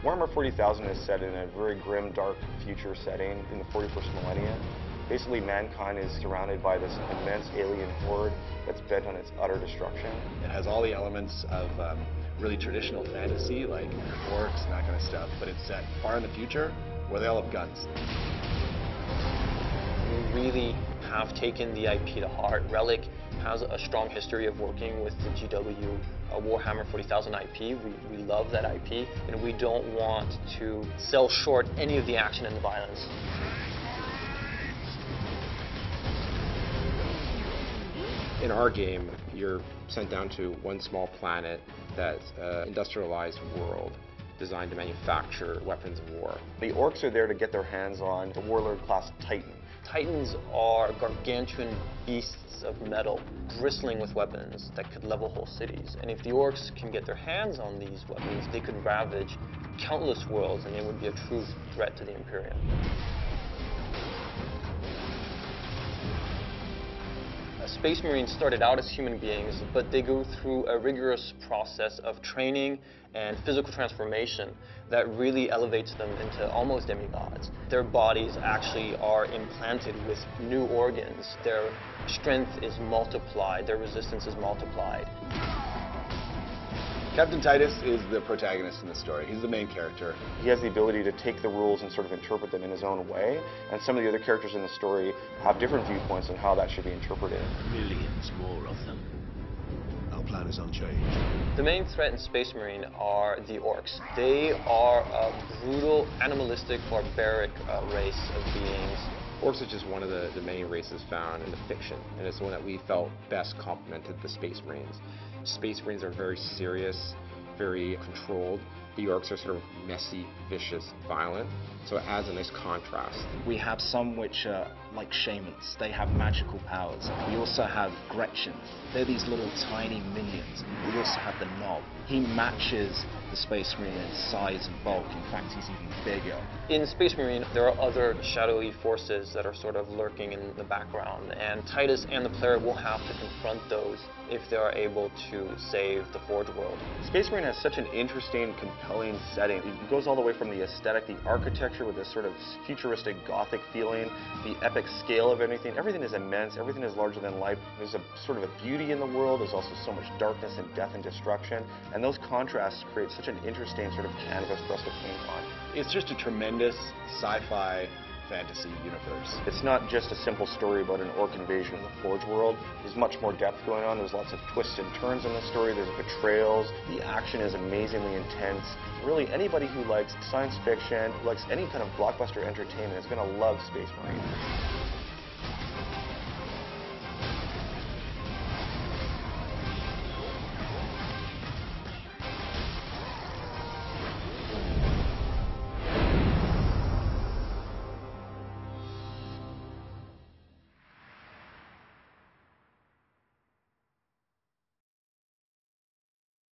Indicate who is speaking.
Speaker 1: Warhammer 40,000 is set in a very grim, dark future setting in the 41st millennium. Basically, mankind is surrounded by this immense alien horde that's bent on its utter destruction.
Speaker 2: It has all the elements of really traditional fantasy, like orcs and that kind of stuff, but it's set far in the future where they all have guns.
Speaker 3: We really have taken the IP to heart. Relic has a strong history of working with the GW Warhammer 40,000 IP. We love that IP, and we don't want to sell short any of the action and the violence.
Speaker 4: In our game, you're sent down to one small planet that's an industrialized world designed to manufacture weapons of war.
Speaker 1: The orcs are there to get their hands on the warlord-class Titan.
Speaker 3: Titans are gargantuan beasts of metal, bristling with weapons that could level whole cities. And if the orcs can get their hands on these weapons, they could ravage countless worlds, and they would be a true threat to the Imperium. Space Marines started out as human beings, but they go through a rigorous process of training and physical transformation that really elevates them into almost demigods. Their bodies actually are implanted with new organs. Their strength is multiplied, their resistance is multiplied.
Speaker 2: Captain Titus is the protagonist in the story. He's the main character.
Speaker 1: He has the ability to take the rules and sort of interpret them in his own way, and some of the other characters in the story have different viewpoints on how that should be interpreted.
Speaker 5: Millions more of them. Our plan is unchanged.
Speaker 3: The main threat in Space Marine are the orcs. They are a brutal, animalistic, barbaric race of beings.
Speaker 4: Orcs is just one of the many races found in the fiction, and it's the one that we felt best complemented the Space Marines. Space Marines are very serious, very controlled. The orcs are sort of messy, vicious, violent, so it adds a nice contrast.
Speaker 6: We have some which are like shamans. They have magical powers. We also have Gretchen. They're these little tiny minions. We also have the Knob. He matches the Space Marine in size and bulk. In fact, he's even bigger.
Speaker 3: In Space Marine, there are other shadowy forces that are sort of lurking in the background, and Titus and the player will have to confront those if they are able to save the Forge world.
Speaker 1: Space Marine has such an interesting, compelling setting. It goes all the way from the aesthetic, the architecture with this sort of futuristic Gothic feeling, the epic scale of everything. Everything is immense, everything is larger than life. There's a sort of a beauty in the world. There's also so much darkness and death and destruction, and those contrasts create such an interesting sort of canvas for us to paint on.
Speaker 2: It's just a tremendous sci-fi fantasy universe.
Speaker 1: It's not just a simple story about an orc invasion of the Forge world. There's much more depth going on. There's lots of twists and turns in the story. There's betrayals. The action is amazingly intense. Really, anybody who likes science fiction, who likes any kind of blockbuster entertainment is going to love Space Marine.